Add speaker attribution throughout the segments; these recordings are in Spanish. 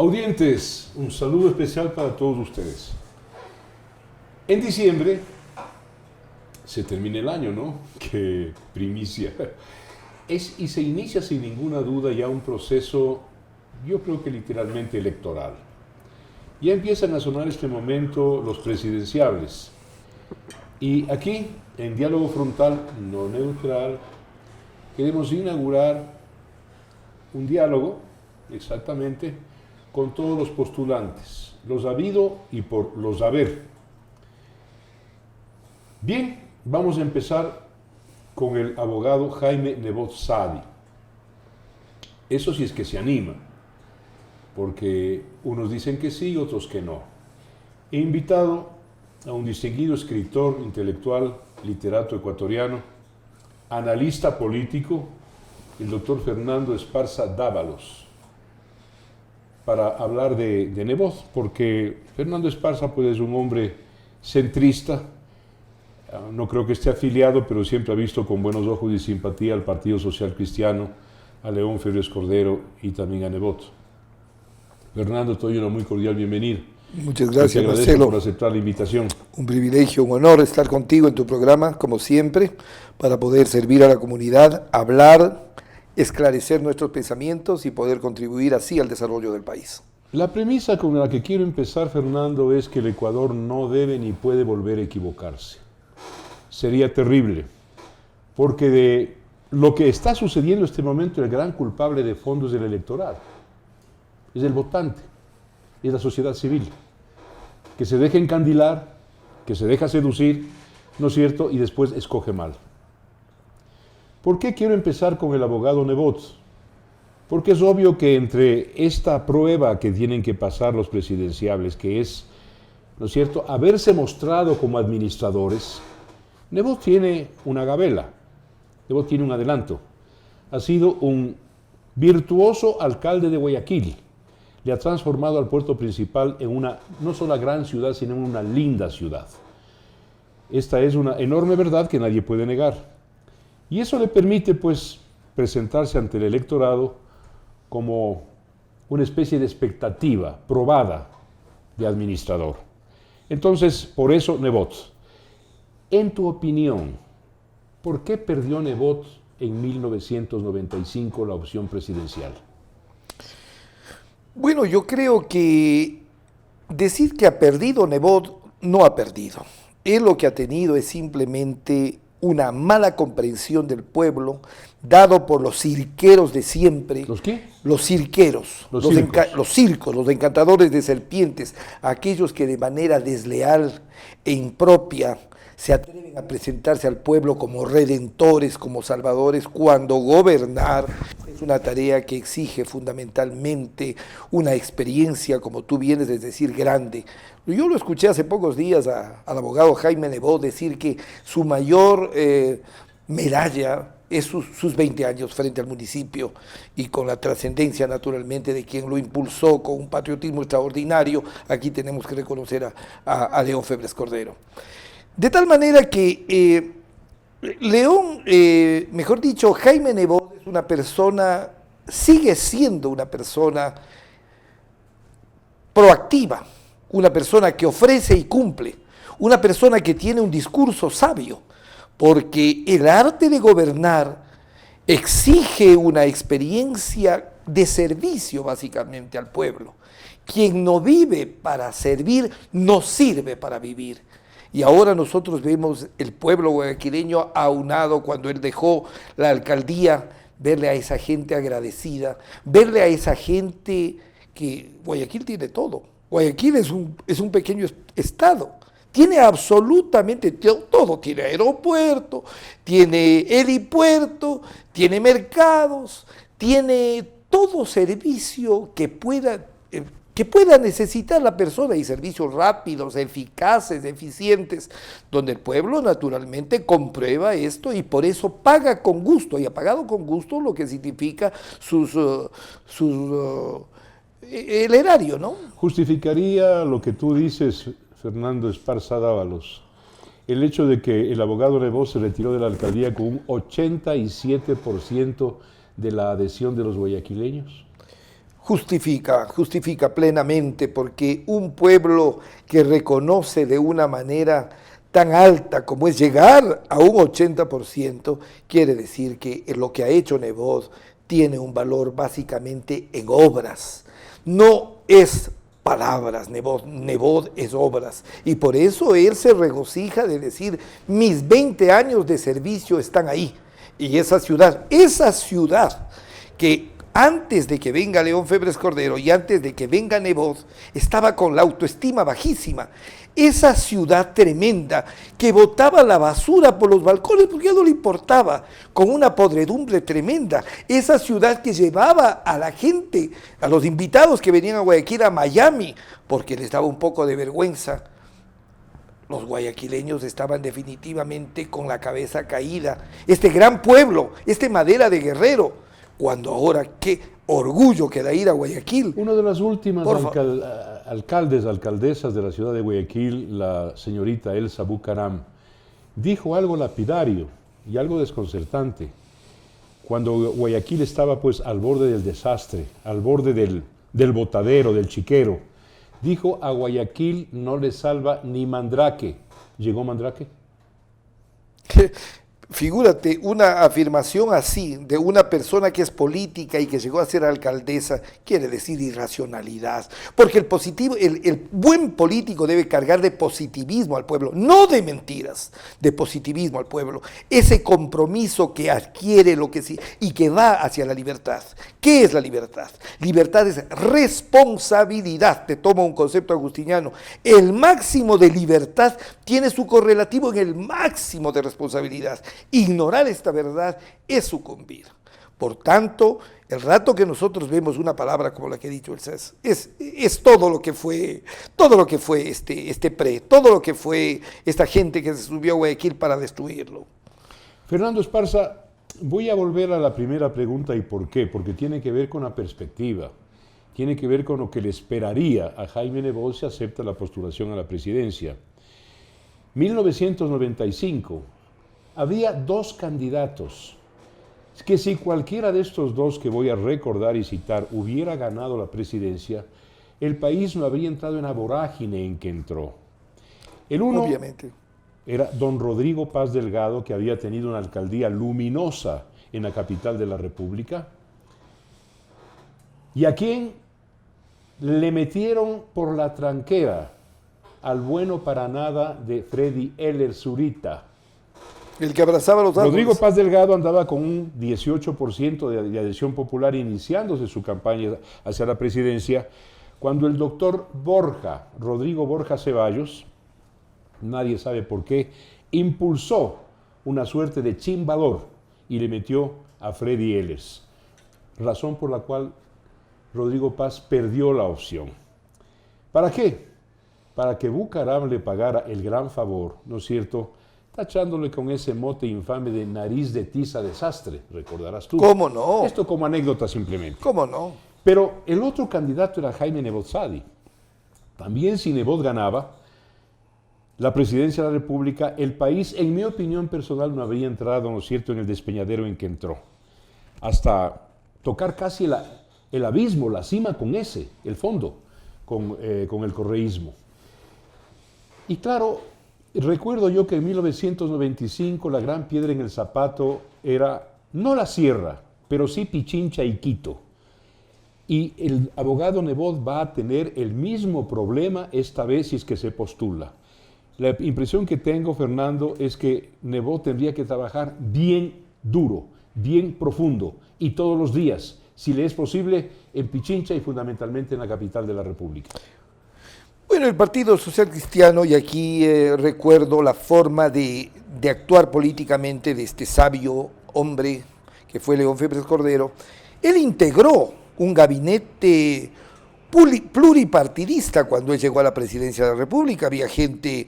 Speaker 1: Audientes, un saludo especial para todos ustedes. En diciembre se termina el año, ¿no? ¡Qué primicia! Y se inicia sin ninguna duda ya un proceso, yo creo que literalmente electoral. Ya empiezan a sonar este momento los presidenciables. Y aquí, en Diálogo Frontal, no neutral, queremos inaugurar un diálogo, exactamente, con todos los postulantes, los habido y por los haber. Bien, vamos a empezar con el abogado Jaime Nebot Sadi. Eso sí es que se anima, porque unos dicen que sí, otros que no. He invitado a un distinguido escritor, intelectual, literato ecuatoriano, analista político, el doctor Fernando Esparza Dávalos, para hablar de Nebot, porque Fernando Esparza pues, es un hombre centrista, no creo que esté afiliado, pero siempre ha visto con buenos ojos y simpatía al Partido Social Cristiano, a León Febres Cordero y también a Nebot. Fernando, te doy una muy cordial bienvenida.
Speaker 2: Muchas gracias,
Speaker 1: Marcelo. Te agradezco por aceptar la invitación.
Speaker 2: Un privilegio, un honor estar contigo en tu programa, como siempre, para poder servir a la comunidad, hablar, esclarecer nuestros pensamientos y poder contribuir así al desarrollo del país.
Speaker 1: La premisa con la que quiero empezar, Fernando, es que el Ecuador no debe ni puede volver a equivocarse. Sería terrible, porque de lo que está sucediendo en este momento, el gran culpable de fondo es el electorado, es el votante, es la sociedad civil, que se deja encandilar, que se deja seducir, ¿no es cierto?, y después escoge mal. ¿Por qué quiero empezar con el abogado Nebot? Porque es obvio que entre esta prueba que tienen que pasar los presidenciables, que es, ¿no es cierto?, haberse mostrado como administradores, Nebot tiene una gabela, Nebot tiene un adelanto. Ha sido un virtuoso alcalde de Guayaquil. Le ha transformado al puerto principal en una, no solo gran ciudad, sino en una linda ciudad. Esta es una enorme verdad que nadie puede negar. Y eso le permite, pues, presentarse ante el electorado como una especie de expectativa probada de administrador. Entonces, por eso Nebot. En tu opinión, ¿por qué perdió Nebot en 1995 la opción presidencial?
Speaker 2: Bueno, yo creo que decir que ha perdido Nebot no ha perdido. Él lo que ha tenido es simplemente una mala comprensión del pueblo, dado por los cirqueros de siempre.
Speaker 1: ¿Los qué?
Speaker 2: Los cirqueros,
Speaker 1: los
Speaker 2: circos, los encantadores de serpientes, aquellos que de manera desleal e impropia se atreven a presentarse al pueblo como redentores, como salvadores, cuando gobernar es una tarea que exige fundamentalmente una experiencia, como tú vienes de decir, grande. Yo lo escuché hace pocos días al abogado Jaime Nebot decir que su mayor medalla es sus 20 años frente al municipio y con la trascendencia naturalmente de quien lo impulsó con un patriotismo extraordinario. Aquí tenemos que reconocer a León Febres Cordero. De tal manera que mejor dicho, Jaime Nebot es una persona, sigue siendo una persona proactiva, una persona que ofrece y cumple, una persona que tiene un discurso sabio, porque el arte de gobernar exige una experiencia de servicio básicamente al pueblo. Quien no vive para servir, no sirve para vivir. Y ahora nosotros vemos el pueblo guayaquileño aunado cuando él dejó la alcaldía, verle a esa gente agradecida, verle a esa gente que Guayaquil tiene todo. Guayaquil es un pequeño estado, tiene absolutamente todo, tiene aeropuerto, tiene helipuerto, tiene mercados, tiene todo servicio que pueda necesitar la persona y servicios rápidos, eficaces, eficientes, donde el pueblo naturalmente comprueba esto y por eso paga con gusto y ha pagado con gusto lo que significa el erario, ¿no?
Speaker 1: ¿Justificaría lo que tú dices, Fernando Esparza Dávalos, el hecho de que el abogado Nebot se retiró de la alcaldía con un 87% de la adhesión de los guayaquileños?
Speaker 2: justifica plenamente, porque un pueblo que reconoce de una manera tan alta como es llegar a un 80%, quiere decir que lo que ha hecho Nebot tiene un valor básicamente en obras. No es palabras, Nebot es obras. Y por eso él se regocija de decir, mis 20 años de servicio están ahí. Y esa ciudad que antes de que venga León Febres Cordero y antes de que venga Nebot, estaba con la autoestima bajísima. Esa ciudad tremenda que botaba la basura por los balcones porque ya no le importaba, con una podredumbre tremenda. Esa ciudad que llevaba a la gente, a los invitados que venían a Guayaquil, a Miami, porque les daba un poco de vergüenza. Los guayaquileños estaban definitivamente con la cabeza caída. Este gran pueblo, madera de guerrero, cuando ahora qué orgullo que da ir a Guayaquil.
Speaker 1: Una de las últimas alcaldesas de la ciudad de Guayaquil, la señorita Elsa Bucaram, dijo algo lapidario y algo desconcertante. Cuando Guayaquil estaba pues al borde del desastre, al borde del botadero, del chiquero, dijo: a Guayaquil no le salva ni Mandrake. ¿Llegó Mandrake?
Speaker 2: Figúrate, una afirmación así de una persona que es política y que llegó a ser alcaldesa, quiere decir irracionalidad. Porque el buen político debe cargar de positivismo al pueblo, no de mentiras, de positivismo al pueblo. Ese compromiso que adquiere lo que sí y que va hacia la libertad. ¿Qué es la libertad? Libertad es responsabilidad. Te tomo un concepto agustiniano. El máximo de libertad tiene su correlativo en el máximo de responsabilidad. Ignorar esta verdad es sucumbir. Por tanto, el rato que nosotros vemos una palabra como la que ha dicho el César, es todo lo que fue todo lo que fue esta gente que se subió a Guayaquil para destruirlo.
Speaker 1: Fernando Esparza, voy a volver a la primera pregunta y por qué, porque tiene que ver con la perspectiva, tiene que ver con lo que le esperaría a Jaime Nebot si acepta la postulación a la presidencia. 1995, había dos candidatos, es que si cualquiera de estos dos que voy a recordar y citar hubiera ganado la presidencia, el país no habría entrado en la vorágine en que entró. El uno
Speaker 2: obviamente
Speaker 1: era don Rodrigo Paz Delgado, que había tenido una alcaldía luminosa en la capital de la República, y a quien le metieron por la tranquera al bueno para nada de Freddy Heller Zurita.
Speaker 2: El que abrazaba los árboles.
Speaker 1: Rodrigo Paz Delgado andaba con un 18% de adhesión popular iniciándose su campaña hacia la presidencia, cuando el doctor Rodrigo Borja Ceballos, nadie sabe por qué, impulsó una suerte de chimbador y le metió a Freddy Heller, razón por la cual Rodrigo Paz perdió la opción. ¿Para qué? Para que Bucaram le pagara el gran favor, ¿no es cierto?, tachándole con ese mote infame de nariz de tiza desastre, recordarás tú.
Speaker 2: ¿Cómo no?
Speaker 1: Esto como anécdota simplemente.
Speaker 2: ¿Cómo no?
Speaker 1: Pero el otro candidato era Jaime Nebot Sadi. También si Nebot ganaba la presidencia de la República, el país, en mi opinión personal, no habría entrado, ¿no es cierto?, en el despeñadero en que entró. Hasta tocar casi el abismo, la cima con el fondo, con el correísmo. Y claro, recuerdo yo que en 1995 la gran piedra en el zapato era no la sierra, pero sí Pichincha y Quito. Y el abogado Nebot va a tener el mismo problema esta vez si es que se postula. La impresión que tengo, Fernando, es que Nebot tendría que trabajar bien duro, bien profundo y todos los días, si le es posible, en Pichincha y fundamentalmente en la capital de la República.
Speaker 2: Bueno, el Partido Social Cristiano, y aquí recuerdo la forma de actuar políticamente de este sabio hombre que fue León Febres Cordero, él integró un gabinete pluripartidista cuando él llegó a la presidencia de la República. Había gente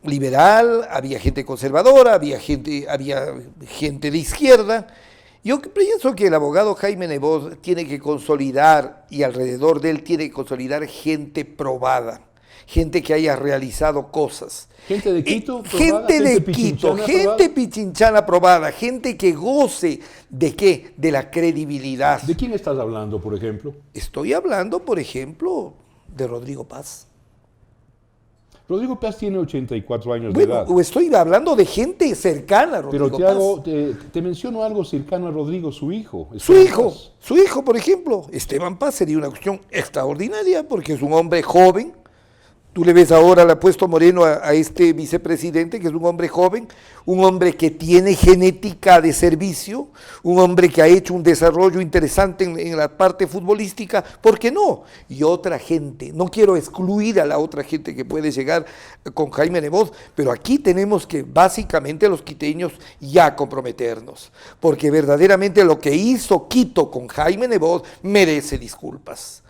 Speaker 2: liberal, había gente conservadora, había gente de izquierda. Yo pienso que el abogado Jaime Nebot tiene que consolidar, y alrededor de él tiene que consolidar gente probada. gente que haya realizado cosas.
Speaker 1: Gente de Quito,
Speaker 2: Gente de Quito, gente pichinchana aprobada, gente que goce ¿de qué? De la credibilidad.
Speaker 1: ¿De quién estás hablando, por ejemplo?
Speaker 2: Estoy hablando, por ejemplo, de Rodrigo Paz.
Speaker 1: Rodrigo Paz tiene 84 años
Speaker 2: Bueno,
Speaker 1: de edad.
Speaker 2: o estoy hablando de gente cercana a Rodrigo
Speaker 1: Pero
Speaker 2: Paz.
Speaker 1: te menciono algo cercano a Rodrigo, su hijo.
Speaker 2: Su hijo, por ejemplo, Esteban Paz, sería una cuestión extraordinaria porque es un hombre joven. Tú le ves ahora, le ha puesto Moreno a este vicepresidente, que es un hombre joven, un hombre que tiene genética de servicio, un hombre que ha hecho un desarrollo interesante en la parte futbolística, ¿por qué no? Y otra gente, no quiero excluir a la otra gente que puede llegar con Jaime Nebot, pero aquí tenemos que básicamente los quiteños ya comprometernos, porque verdaderamente lo que hizo Quito con Jaime Nebot merece disculpas.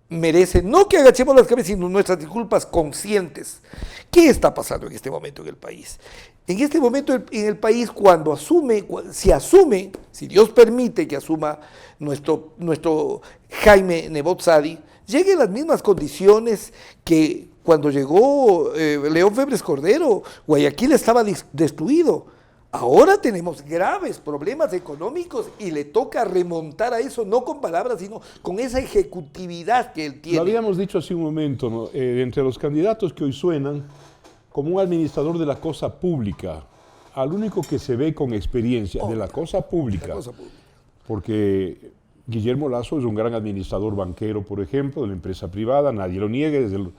Speaker 2: Merece, no que agachemos las cabezas, sino nuestras disculpas conscientes. ¿Qué está pasando en este momento en el país? En este momento en el país, cuando se asume, si Dios permite que asuma nuestro Jaime Nebot Sadi, llegue en las mismas condiciones que cuando llegó León Febres Cordero, Guayaquil estaba destruido. Ahora tenemos graves problemas económicos y le toca remontar a eso, no con palabras, sino con esa ejecutividad que él tiene.
Speaker 1: Lo habíamos dicho hace un momento, ¿no? Entre los candidatos que hoy suenan, como un administrador de la cosa pública, al único que se ve con experiencia de la cosa pública, porque Guillermo Lasso es un gran administrador banquero, por ejemplo, de la empresa privada, nadie lo niegue, en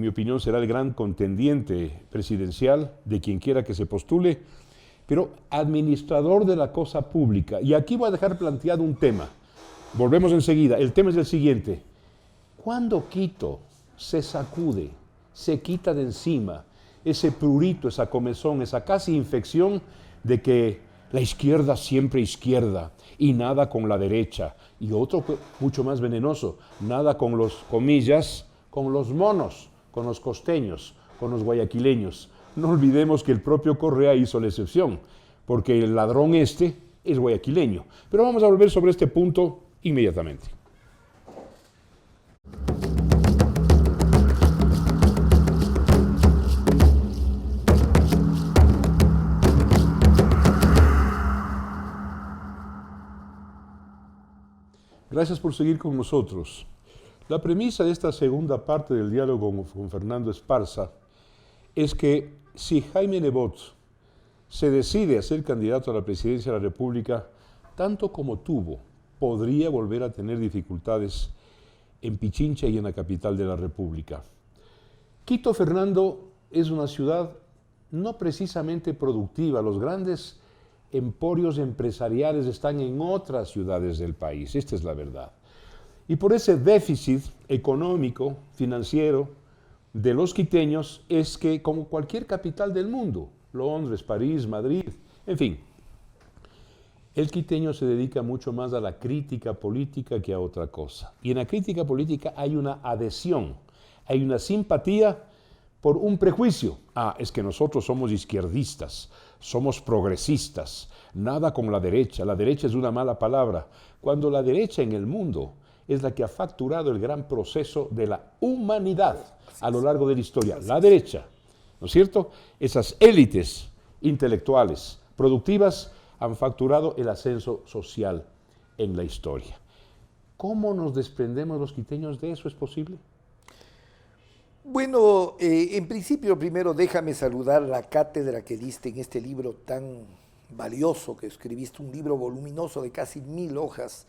Speaker 1: mi opinión será el gran contendiente presidencial de quien quiera que se postule, pero administrador de la cosa pública. Y aquí voy a dejar planteado un tema. Volvemos enseguida. El tema es el siguiente. ¿Cuándo Quito se sacude, se quita de encima ese prurito, esa comezón, esa casi infección de que la izquierda siempre izquierda y nada con la derecha? Y otro mucho más venenoso, nada con los, comillas, con los monos, con los costeños, con los guayaquileños. No olvidemos que el propio Correa hizo la excepción, porque el ladrón es guayaquileño. Pero vamos a volver sobre este punto inmediatamente. Gracias por seguir con nosotros. La premisa de esta segunda parte del diálogo con Fernando Esparza es que si Jaime Nebot se decide a ser candidato a la presidencia de la República, tanto como tuvo, podría volver a tener dificultades en Pichincha y en la capital de la República. Quito, Fernando, es una ciudad no precisamente productiva. Los grandes emporios empresariales están en otras ciudades del país, esta es la verdad. Y por ese déficit económico, financiero, de los quiteños es que, como cualquier capital del mundo, Londres, París, Madrid, en fin, el quiteño se dedica mucho más a la crítica política que a otra cosa. Y en la crítica política hay una adhesión, hay una simpatía por un prejuicio. Es que nosotros somos izquierdistas, somos progresistas, nada con la derecha es una mala palabra, cuando la derecha en el mundo es la que ha facturado el gran proceso de la humanidad a lo largo de la historia. La derecha, ¿no es cierto? Esas élites intelectuales, productivas, han facturado el ascenso social en la historia. ¿Cómo nos desprendemos los quiteños de eso? ¿Es posible?
Speaker 2: Bueno, en principio, primero déjame saludar la cátedra que diste en este libro tan valioso que escribiste, un libro voluminoso de casi 1000 hojas,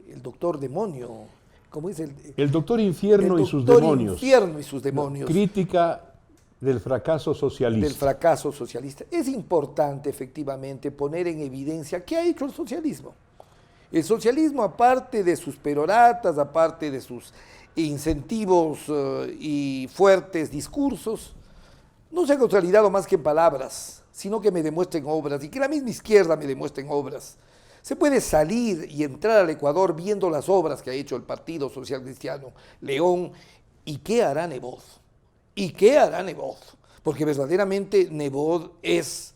Speaker 2: El Doctor Demonio. ¿Cómo es el
Speaker 1: Doctor Infierno y sus demonios?
Speaker 2: Infierno y sus demonios.
Speaker 1: Crítica del fracaso socialista.
Speaker 2: Del fracaso socialista. Es importante, efectivamente, poner en evidencia qué ha hecho el socialismo. El socialismo, aparte de sus peroratas, aparte de sus incentivos y fuertes discursos, no se ha consolidado más que en palabras, sino que me demuestren obras y que la misma izquierda me demuestren obras. Se puede salir y entrar al Ecuador viendo las obras que ha hecho el Partido Social Cristiano, León, ¿y qué hará Nebot? ¿Y qué hará Nebot? Porque verdaderamente Nebot es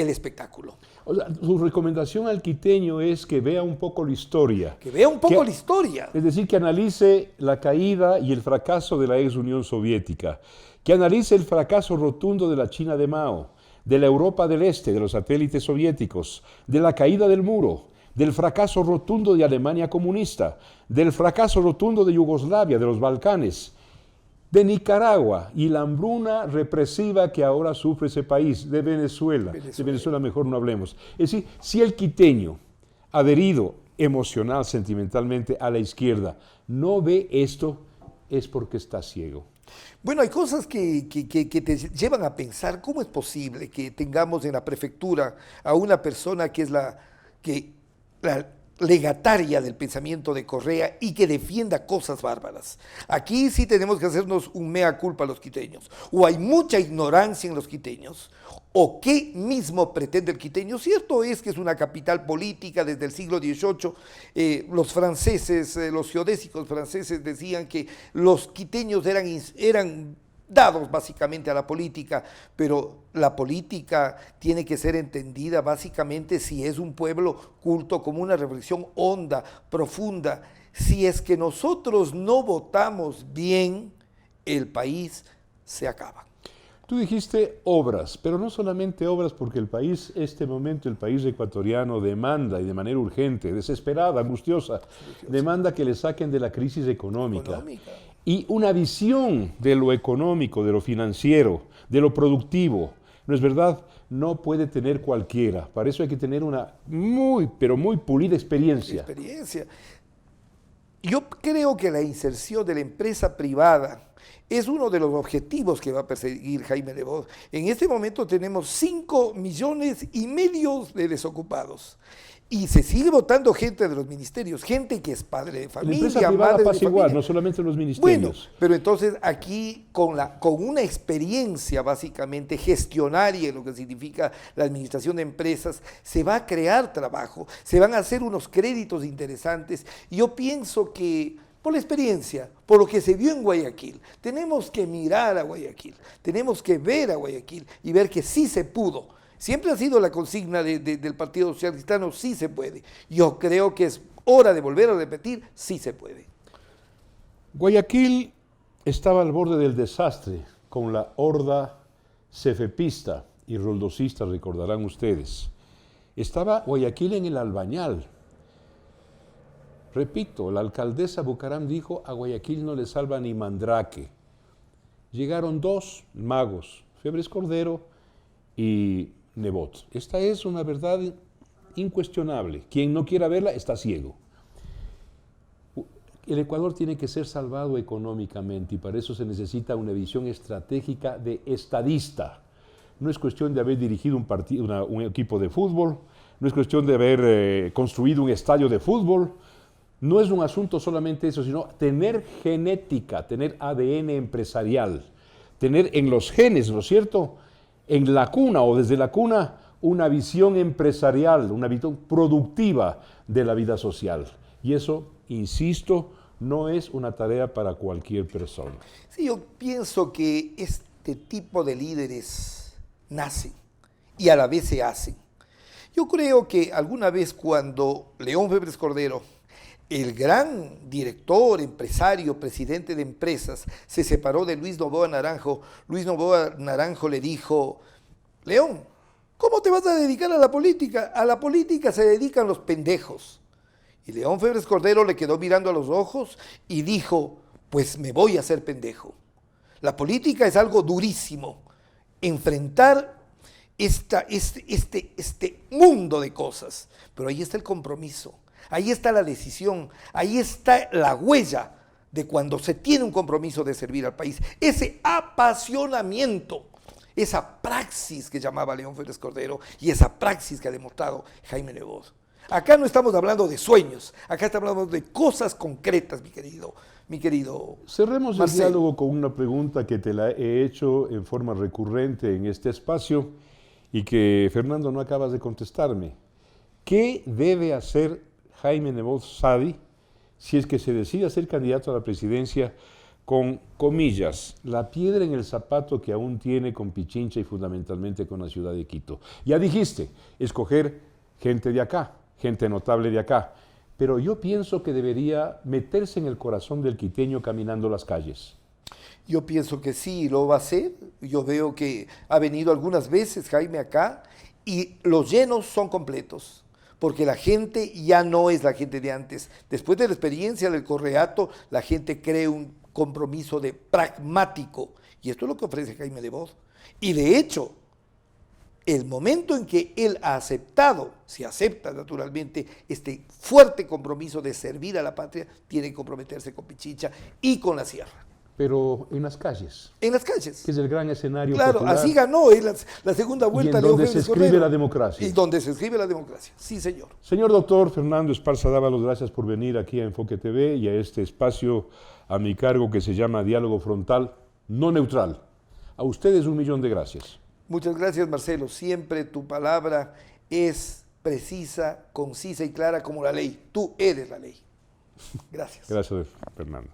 Speaker 2: el espectáculo.
Speaker 1: O sea, su recomendación al quiteño es que vea un poco la historia.
Speaker 2: Que vea un poco la historia.
Speaker 1: Es decir, que analice la caída y el fracaso de la ex Unión Soviética, que analice el fracaso rotundo de la China de Mao, de la Europa del Este, de los satélites soviéticos, de la caída del muro, del fracaso rotundo de Alemania comunista, del fracaso rotundo de Yugoslavia, de los Balcanes, de Nicaragua y la hambruna represiva que ahora sufre ese país, de Venezuela. De Venezuela mejor no hablemos. Es decir, si el quiteño, adherido emocional, sentimentalmente a la izquierda, no ve esto, es porque está ciego.
Speaker 2: Bueno, hay cosas que te llevan a pensar cómo es posible que tengamos en la prefectura a una persona que es la legataria del pensamiento de Correa y que defienda cosas bárbaras. Aquí sí tenemos que hacernos un mea culpa a los quiteños. O hay mucha ignorancia en los quiteños, o qué mismo pretende el quiteño. Cierto es que es una capital política desde el siglo XVIII. Los franceses, los geodésicos franceses decían que los quiteños eran dados básicamente a la política, pero la política tiene que ser entendida básicamente si es un pueblo culto como una reflexión honda, profunda. Si es que nosotros no votamos bien, el país se acaba.
Speaker 1: Tú dijiste obras, pero no solamente obras, porque el país, este momento, el país ecuatoriano demanda, y de manera urgente, desesperada, angustiosa, demanda que le saquen de la crisis económica. Y una visión de lo económico, de lo financiero, de lo productivo, ¿no es verdad? No puede tener cualquiera. Para eso hay que tener una pero muy pulida experiencia.
Speaker 2: Yo creo que la inserción de la empresa privada es uno de los objetivos que va a perseguir Jaime Nebot. En este momento tenemos 5,5 millones de desocupados. Y se sigue votando gente de los ministerios, gente que es padre de familia,
Speaker 1: la empresa privada
Speaker 2: madre
Speaker 1: pasa
Speaker 2: de
Speaker 1: igual,
Speaker 2: familia.
Speaker 1: no solamente los ministerios.
Speaker 2: Bueno, pero entonces aquí con una experiencia básicamente gestionaria en lo que significa la administración de empresas, se va a crear trabajo, se van a hacer unos créditos interesantes. Y yo pienso que por la experiencia, por lo que se vio en Guayaquil, tenemos que mirar a Guayaquil, tenemos que ver a Guayaquil y ver que sí se pudo. Siempre ha sido la consigna del Partido Social Cristiano, sí se puede. Yo creo que es hora de volver a repetir, sí se puede.
Speaker 1: Guayaquil estaba al borde del desastre con la horda cefepista y roldosista, recordarán ustedes. Estaba Guayaquil en el Albañal. Repito, la alcaldesa Bucaram dijo, a Guayaquil no le salva ni Mandrake. Llegaron 2 magos, Febres Cordero y Nebot. Esta es una verdad incuestionable. Quien no quiera verla está ciego. El Ecuador tiene que ser salvado económicamente y para eso se necesita una visión estratégica de estadista. No es cuestión de haber dirigido un equipo de fútbol, no es cuestión de haber construido un estadio de fútbol, no es un asunto solamente eso, sino tener genética, tener ADN empresarial, tener en los genes, ¿no es cierto?, en la cuna o desde la cuna, una visión empresarial, una visión productiva de la vida social. Y eso, insisto, no es una tarea para cualquier persona.
Speaker 2: Sí, yo pienso que este tipo de líderes nacen y a la vez se hacen. Yo creo que alguna vez cuando León Febres Cordero, el gran director, empresario, presidente de empresas, se separó de Luis Noboa Naranjo. Luis Noboa Naranjo le dijo, León, ¿cómo te vas a dedicar a la política? A la política se dedican los pendejos. Y León Febres Cordero le quedó mirando a los ojos y dijo, pues me voy a hacer pendejo. La política es algo durísimo. Enfrentar este mundo de cosas. Pero ahí está el compromiso. Ahí está la decisión, ahí está la huella de cuando se tiene un compromiso de servir al país. Ese apasionamiento, esa praxis que llamaba León Febres Cordero y esa praxis que ha demostrado Jaime Nebot. Acá no estamos hablando de sueños, acá estamos hablando de cosas concretas, mi querido
Speaker 1: Cerremos
Speaker 2: Marcelo.
Speaker 1: el diálogo con una pregunta que te la he hecho en forma recurrente en este espacio y que, Fernando, no acabas de contestarme. ¿Qué debe hacer Jaime Nebot Sadi si es que se decide a ser candidato a la presidencia con comillas, la piedra en el zapato que aún tiene con Pichincha y fundamentalmente con la ciudad de Quito. Ya dijiste, escoger gente de acá, gente notable de acá, pero yo pienso que debería meterse en el corazón del quiteño caminando las calles.
Speaker 2: Yo pienso que sí, lo va a hacer. Yo veo que ha venido algunas veces Jaime acá y los llenos son completos, porque la gente ya no es la gente de antes. Después de la experiencia del Correato, la gente cree un compromiso de pragmático, y esto es lo que ofrece Jaime Lebot. Y de hecho, el momento en que él ha aceptado, si acepta naturalmente, este fuerte compromiso de servir a la patria, tiene que comprometerse con Pichincha y con la sierra.
Speaker 1: Pero en las calles,
Speaker 2: En las calles.
Speaker 1: que es el gran escenario
Speaker 2: Claro,
Speaker 1: popular.
Speaker 2: así ganó él la segunda
Speaker 1: Y
Speaker 2: vuelta.
Speaker 1: en
Speaker 2: Leo
Speaker 1: donde
Speaker 2: Félix
Speaker 1: se escribe
Speaker 2: Cordero.
Speaker 1: la democracia.
Speaker 2: Y donde se escribe la democracia, sí señor.
Speaker 1: Señor doctor Fernando Esparza Dávalos, gracias por venir aquí a Enfoque TV y a este espacio a mi cargo que se llama Diálogo Frontal, no neutral. A ustedes 1.000.000 de gracias.
Speaker 2: Muchas gracias, Marcelo. Siempre tu palabra es precisa, concisa y clara como la ley. Tú eres la ley. Gracias.
Speaker 1: Gracias, Fernando.